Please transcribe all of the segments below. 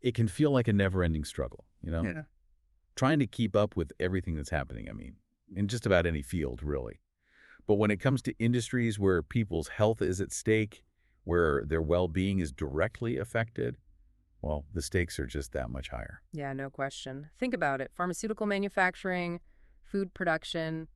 It can feel like a never-ending struggle, you know? Yeah. Trying to keep up with everything that's happening, I mean, in just about any field, really. But when it comes to industries where people's health is at stake, where their well-being is directly affected, well, the stakes are just that much higher. Yeah, no question. Think about it. Pharmaceutical manufacturing, food production.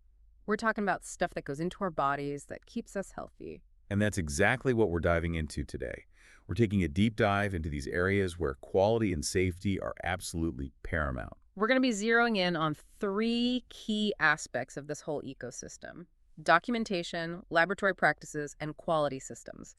We're talking about stuff that goes into our bodies that keeps us healthy. And that's exactly what we're diving into today. We're taking a deep dive into these areas where quality and safety are absolutely paramount. We're going to be zeroing in on three key aspects of this whole ecosystem: documentation, laboratory practices, and quality systems.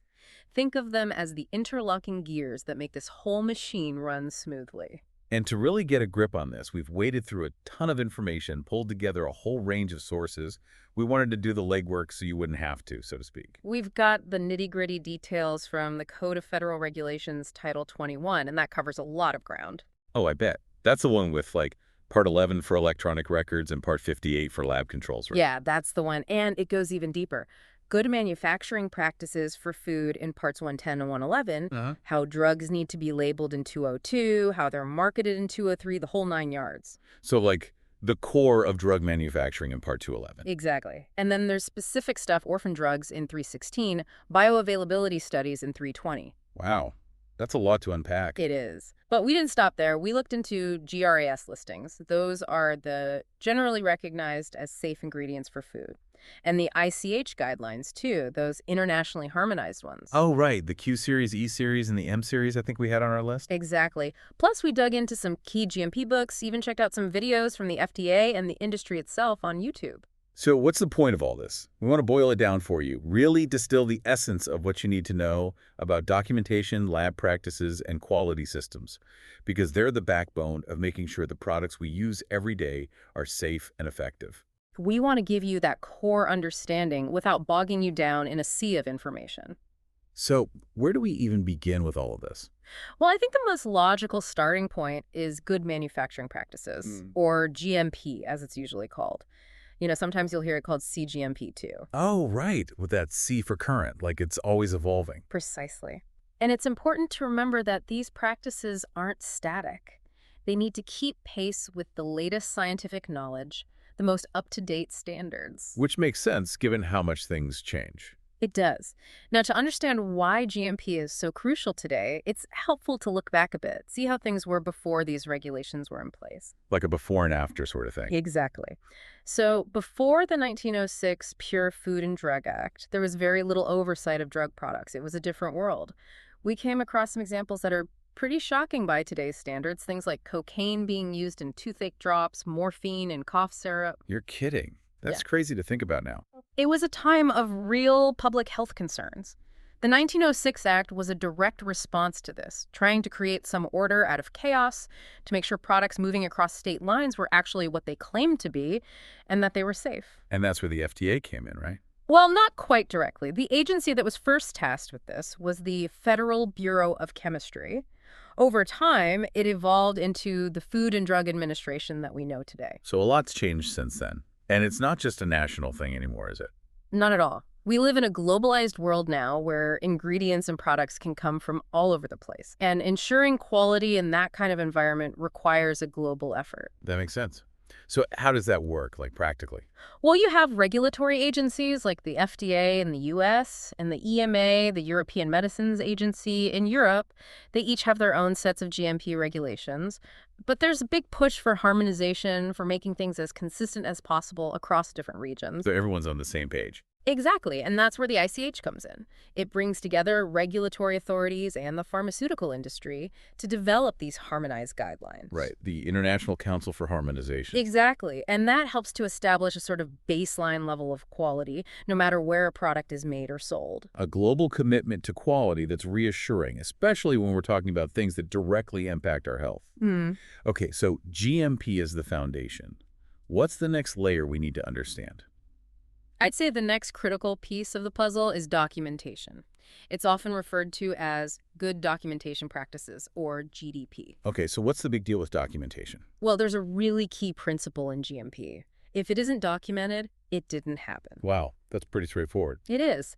Think of them as the interlocking gears that make this whole machine run smoothly. And to really get a grip on this, we've waded through a ton of information, pulled together a whole range of sources. We wanted to do the legwork so you wouldn't have to, so to speak. We've got the nitty-gritty details from the Code of Federal Regulations, Title 21, and that covers a lot of ground. Oh, I bet. That's the one with, like, Part 11 for electronic records and Part 58 for lab controls, right? Yeah, that's the one. And it goes even deeper. Good manufacturing practices for food in Parts 110 and 111, how drugs need to be labeled in 202, how they're marketed in 203, the whole 9 yards. So, like, the core of drug manufacturing in Part 211. Exactly. And then there's specific stuff, orphan drugs in 316, bioavailability studies in 320. Wow. That's a lot to unpack. It is. But we didn't stop there. We looked into GRAS listings. Those are the generally recognized as safe ingredients for food. And the ICH guidelines, too, those internationally harmonized ones. Oh, right. The Q series, E series, and the M series I think we had on our list. Exactly. Plus, we dug into some key GMP books, even checked out some videos from the FDA and the industry itself on YouTube. So what's the point of all this? We want to boil it down for you, really distill the essence of what you need to know about documentation, lab practices, and quality systems, because they're the backbone of making sure the products we use every day are safe and effective. We want to give you that core understanding without bogging you down in a sea of information. So where do we even begin with all of this? Well, I think the most logical starting point is good manufacturing practices, or GMP, as it's usually called. You know, sometimes you'll hear it called CGMP too. Oh, right, with that C for current, like it's always evolving. Precisely. And it's important to remember that these practices aren't static. They need to keep pace with the latest scientific knowledge, the most up-to-date standards. Which makes sense given how much things change. It does. Now, to understand why GMP is so crucial today, it's helpful to look back a bit, see how things were before these regulations were in place. Like a before and after sort of thing. Exactly. So before the 1906 Pure Food and Drug Act, there was very little oversight of drug products. It was a different world. We came across some examples that are pretty shocking by today's standards, things like cocaine being used in toothache drops, morphine in cough syrup. You're kidding. That's crazy to think about now. It was a time of real public health concerns. The 1906 Act was a direct response to this, trying to create some order out of chaos to make sure products moving across state lines were actually what they claimed to be and that they were safe. And that's where the FDA came in, right? Well, not quite directly. The agency that was first tasked with this was the Federal Bureau of Chemistry. Over time, it evolved into the Food and Drug Administration that we know today. So a lot's changed since then. And it's not just a national thing anymore, is it? Not at all. We live in a globalized world now where ingredients and products can come from all over the place. And ensuring quality in that kind of environment requires a global effort. That makes sense. So how does that work, like practically? Well, you have regulatory agencies like the FDA in the US and the EMA, the European Medicines Agency in Europe. They each have their own sets of GMP regulations. But there's a big push for harmonization, for making things as consistent as possible across different regions. So everyone's on the same page. Exactly, and that's where the ICH comes in. It brings together regulatory authorities and the pharmaceutical industry to develop these harmonized guidelines. Right, the International Council for Harmonization. Exactly, and that helps to establish a sort of baseline level of quality, no matter where a product is made or sold. A global commitment to quality that's reassuring, especially when we're talking about things that directly impact our health. Okay, so GMP is the foundation. What's the next layer we need to understand? I'd say the next critical piece of the puzzle is documentation. It's often referred to as good documentation practices, or GDP. Okay, so what's the big deal with documentation? Well, there's a really key principle in GMP. If it isn't documented, it didn't happen. Wow, that's pretty straightforward. It is.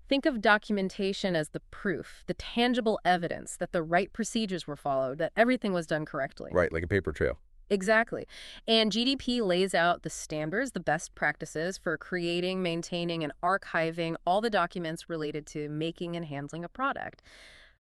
Think of documentation as the proof, the tangible evidence that the right procedures were followed, that everything was done correctly. Right, like a paper trail. Exactly. And GDP lays out the standards, the best practices for creating, maintaining, and archiving all the documents related to making and handling a product.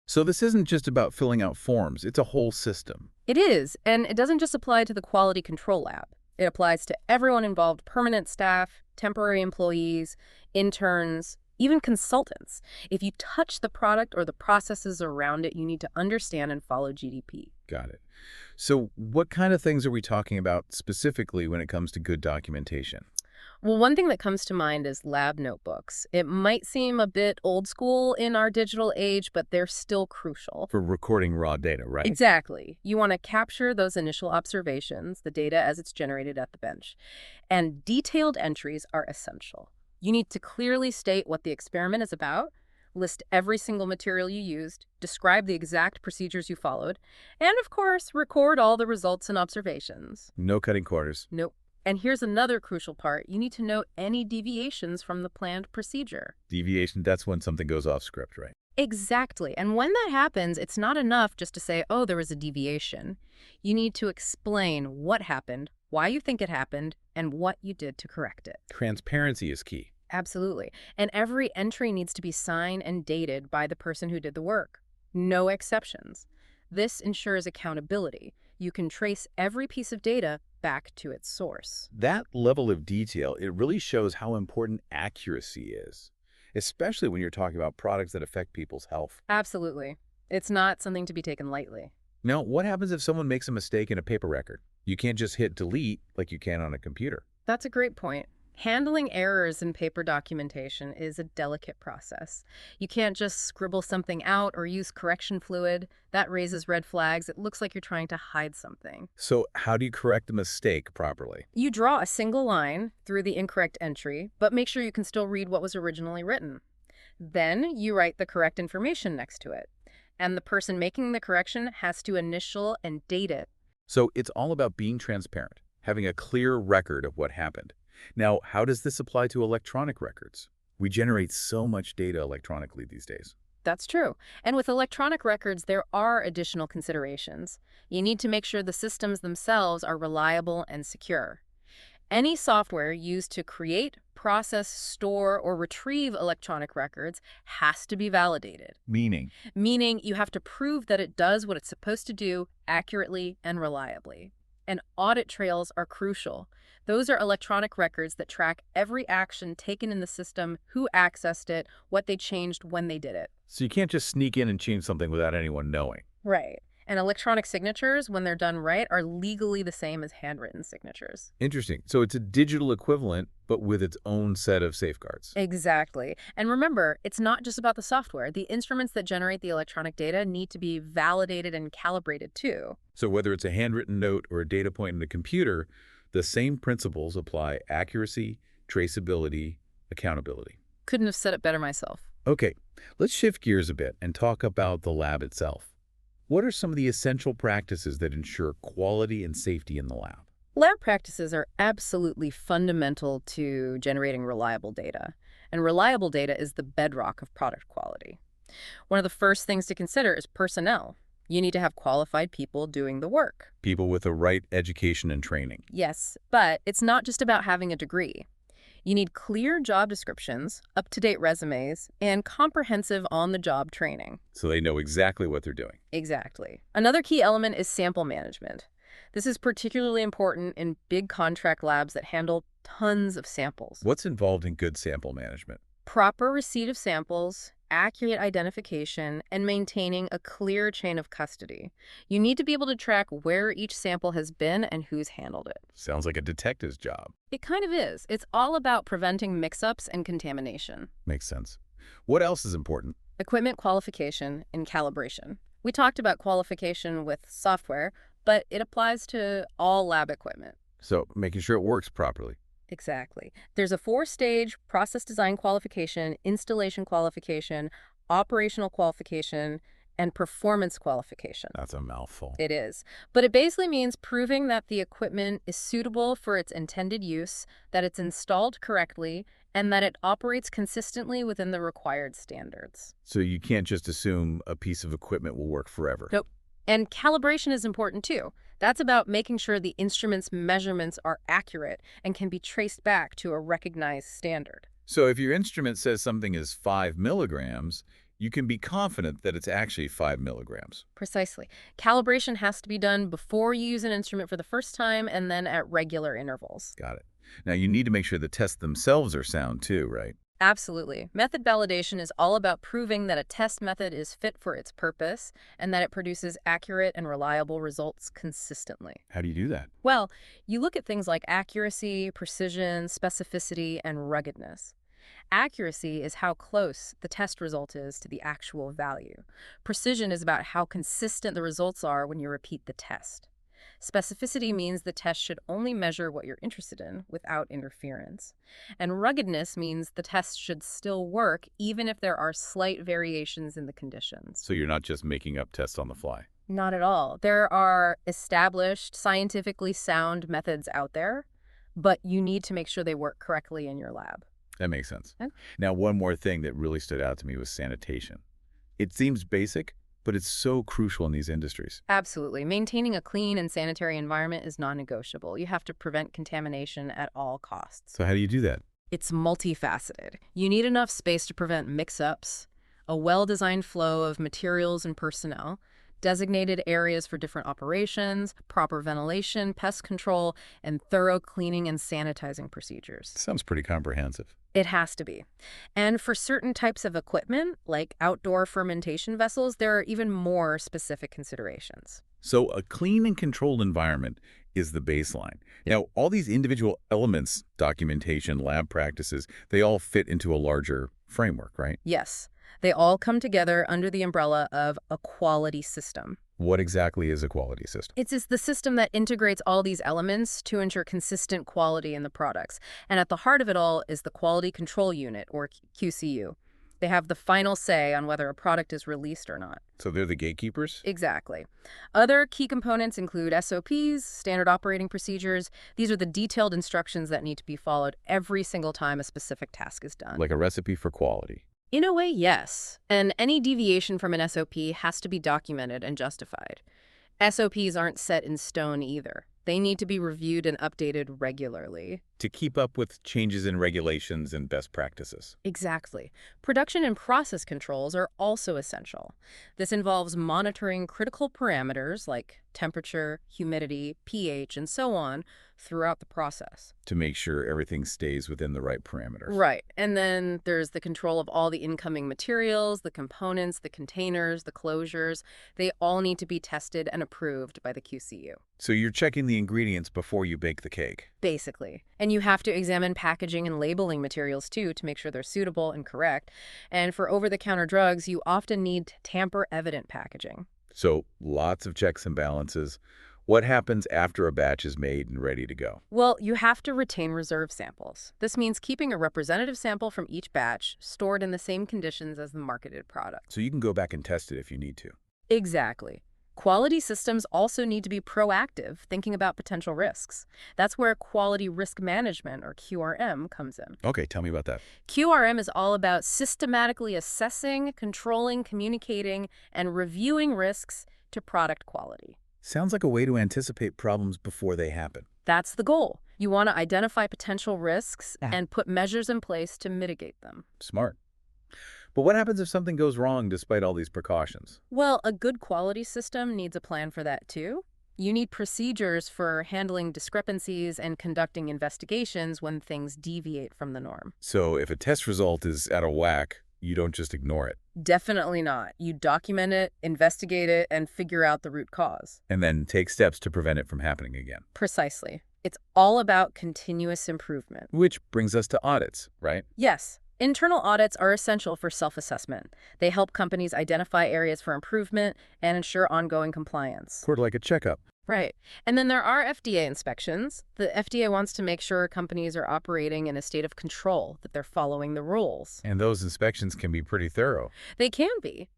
So this isn't just about filling out forms, it's a whole system. It is, and it doesn't just apply to the quality control lab. It applies to everyone involved: permanent staff, temporary employees, interns, even consultants. If you touch the product or the processes around it, you need to understand and follow GDP. Got it. So what kind of things are we talking about specifically when it comes to good documentation? Well, one thing that comes to mind is lab notebooks. It might seem a bit old school in our digital age, but they're still crucial. For recording raw data, right? Exactly. You want to capture those initial observations, the data as it's generated at the bench. And detailed entries are essential. You need to clearly state what the experiment is about, list every single material you used, describe the exact procedures you followed, and of course, record all the results and observations. No cutting corners. Nope. And here's another crucial part. You need to note any deviations from the planned procedure. Deviation, that's when something goes off script, right? Exactly. And when that happens, it's not enough just to say, oh, there was a deviation. You need to explain what happened, why you think it happened, and what you did to correct it. Transparency is key. Absolutely. And every entry needs to be signed and dated by the person who did the work. No exceptions. This ensures accountability. You can trace every piece of data back to its source. That level of detail, it really shows how important accuracy is, especially when you're talking about products that affect people's health. Absolutely. It's not something to be taken lightly. Now, what happens if someone makes a mistake in a paper record? You can't just hit delete like you can on a computer. That's a great point. Handling errors in paper documentation is a delicate process. You can't just scribble something out or use correction fluid. That raises red flags. It looks like you're trying to hide something. So how do you correct a mistake properly? You draw a single line through the incorrect entry, but make sure you can still read what was originally written. Then you write the correct information next to it. And the person making the correction has to initial and date it. So it's all about being transparent, having a clear record of what happened. Now, how does this apply to electronic records? We generate so much data electronically these days. That's true. And with electronic records, there are additional considerations. You need to make sure the systems themselves are reliable and secure. Any software used to create, process, store, or retrieve electronic records has to be validated. Meaning? Meaning you have to prove that it does what it's supposed to do accurately and reliably. And audit trails are crucial. Those are electronic records that track every action taken in the system, who accessed it, what they changed, when they did it. So you can't just sneak in and change something without anyone knowing. Right. And electronic signatures, when they're done right, are legally the same as handwritten signatures. Interesting. So it's a digital equivalent, but with its own set of safeguards. Exactly. And remember, it's not just about the software. The instruments that generate the electronic data need to be validated and calibrated too. So whether it's a handwritten note or a data point in a computer, the same principles apply: accuracy, traceability, accountability. Couldn't have said it better myself. Okay, let's shift gears a bit and talk about the lab itself. What are some of the essential practices that ensure quality and safety in the lab? Lab practices are absolutely fundamental to generating reliable data. And reliable data is the bedrock of product quality. One of the first things to consider is personnel. You need to have qualified people doing the work. People with the right education and training. Yes, but it's not just about having a degree. You need clear job descriptions, up-to-date resumes, and comprehensive on-the-job training. So they know exactly what they're doing. Exactly. Another key element is sample management. This is particularly important in big contract labs that handle tons of samples. What's involved in good sample management? Proper receipt of samples, accurate identification, and maintaining a clear chain of custody. You need to be able to track where each sample has been and who's handled it. Sounds like a detective's job. It kind of is. It's all about preventing mix-ups and contamination. Makes sense. What else is important? Equipment qualification and calibration. We talked about qualification with software, but it applies to all lab equipment. So making sure it works properly. Exactly. There's a 4-stage process design qualification, installation qualification, operational qualification, and performance qualification. That's a mouthful. It is. But it basically means proving that the equipment is suitable for its intended use, that it's installed correctly, and that it operates consistently within the required standards. So you can't just assume a piece of equipment will work forever. Nope. And calibration is important too. That's about making sure the instrument's measurements are accurate and can be traced back to a recognized standard. So if your instrument says something is 5 milligrams, you can be confident that it's actually 5 milligrams. Precisely. Calibration has to be done before you use an instrument for the first time and then at regular intervals. Got it. Now, you need to make sure the tests themselves are sound too, right? Absolutely. Method validation is all about proving that a test method is fit for its purpose and that it produces accurate and reliable results consistently. How do you do that? Well, you look at things like accuracy, precision, specificity, and ruggedness. Accuracy is how close the test result is to the actual value. Precision is about how consistent the results are when you repeat the test. Specificity means the test should only measure what you're interested in without interference. And ruggedness means the test should still work even if there are slight variations in the conditions. So you're not just making up tests on the fly. Not at all. There are established, scientifically sound methods out there, but you need to make sure they work correctly in your lab. That makes sense. Okay. Now, one more thing that really stood out to me was sanitation. It seems basic, but it's so crucial in these industries. Absolutely. Maintaining a clean and sanitary environment is non-negotiable. You have to prevent contamination at all costs. So how do you do that? It's multifaceted. You need enough space to prevent mix-ups, a well-designed flow of materials and personnel, designated areas for different operations, proper ventilation, pest control, and thorough cleaning and sanitizing procedures. Sounds pretty comprehensive. It has to be. And for certain types of equipment, like outdoor fermentation vessels, there are even more specific considerations. So a clean and controlled environment is the baseline. Now, all these individual elements, documentation, lab practices, they all fit into a larger framework, right? Yes, they all come together under the umbrella of a quality system. What exactly is a quality system? It's the system that integrates all these elements to ensure consistent quality in the products. And at the heart of it all is the Quality Control Unit, or QCU. They have the final say on whether a product is released or not. So they're the gatekeepers? Exactly. Other key components include SOPs, standard operating procedures. These are the detailed instructions that need to be followed every single time a specific task is done. Like a recipe for quality. In a way, yes. And any deviation from an SOP has to be documented and justified. SOPs aren't set in stone either. They need to be reviewed and updated regularly. To keep up with changes in regulations and best practices. Exactly. Production and process controls are also essential. This involves monitoring critical parameters like temperature, humidity, pH, and so on throughout the process. To make sure everything stays within the right parameters. Right. And then there's the control of all the incoming materials, the components, the containers, the closures. They all need to be tested and approved by the QCU. So you're checking the ingredients before you bake the cake. Basically. And you have to examine packaging and labeling materials too to make sure they're suitable and correct. And for over-the-counter drugs, you often need tamper-evident packaging. So lots of checks and balances. What happens after a batch is made and ready to go? Well, you have to retain reserve samples. This means keeping a representative sample from each batch stored in the same conditions as the marketed product. So you can go back and test it if you need to. Exactly. Quality systems also need to be proactive, thinking about potential risks. That's where quality risk management, or QRM, comes in. Okay, tell me about that. QRM is all about systematically assessing, controlling, communicating, and reviewing risks to product quality. Sounds like a way to anticipate problems before they happen. That's the goal. You want to identify potential risks and put measures in place to mitigate them. Smart. But what happens if something goes wrong despite all these precautions? Well, a good quality system needs a plan for that too. You need procedures for handling discrepancies and conducting investigations when things deviate from the norm. So if a test result is out of whack, you don't just ignore it. Definitely not. You document it, investigate it, and figure out the root cause. And then take steps to prevent it from happening again. Precisely. It's all about continuous improvement. Which brings us to audits, right? Yes. Internal audits are essential for self-assessment. They help companies identify areas for improvement and ensure ongoing compliance. Sort of like a checkup. Right. And then there are FDA inspections. The FDA wants to make sure companies are operating in a state of control, that they're following the rules. And those inspections can be pretty thorough. They can be.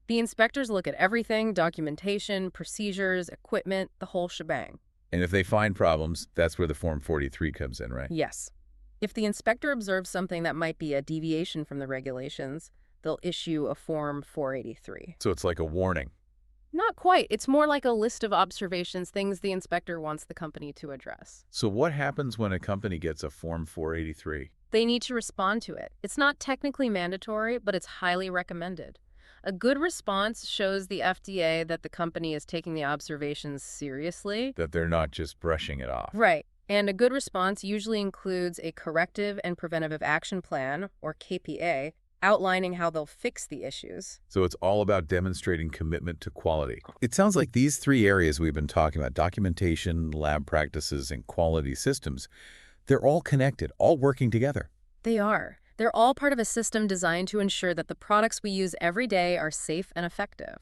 The inspectors look at everything: documentation, procedures, equipment, the whole shebang. And if they find problems, that's where the Form 43 comes in, right? Yes. If the inspector observes something that might be a deviation from the regulations, they'll issue a Form 483. So it's like a warning. Not quite. It's more like a list of observations, things the inspector wants the company to address. So what happens when a company gets a Form 483? They need to respond to it. It's not technically mandatory, but it's highly recommended. A good response shows the FDA that the company is taking the observations seriously. That they're not just brushing it off. Right. And a good response usually includes a corrective and preventative action plan, or KPA, outlining how they'll fix the issues. So it's all about demonstrating commitment to quality. It sounds like these three areas we've been talking about, documentation, lab practices, and quality systems, they're all connected, all working together. They are. They're all part of a system designed to ensure that the products we use every day are safe and effective.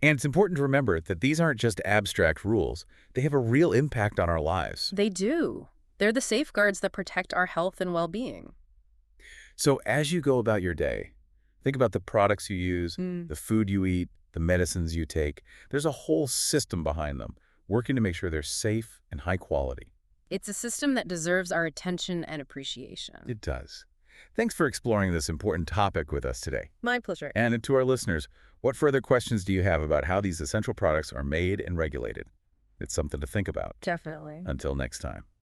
And it's important to remember that these aren't just abstract rules. They have a real impact on our lives. They do. They're the safeguards that protect our health and well-being. So as you go about your day, think about the products you use, the food you eat, the medicines you take. There's a whole system behind them, working to make sure they're safe and high quality. It's a system that deserves our attention and appreciation. It does. Thanks for exploring this important topic with us today. My pleasure. And to our listeners, what further questions do you have about how these essential products are made and regulated? It's something to think about. Definitely. Until next time.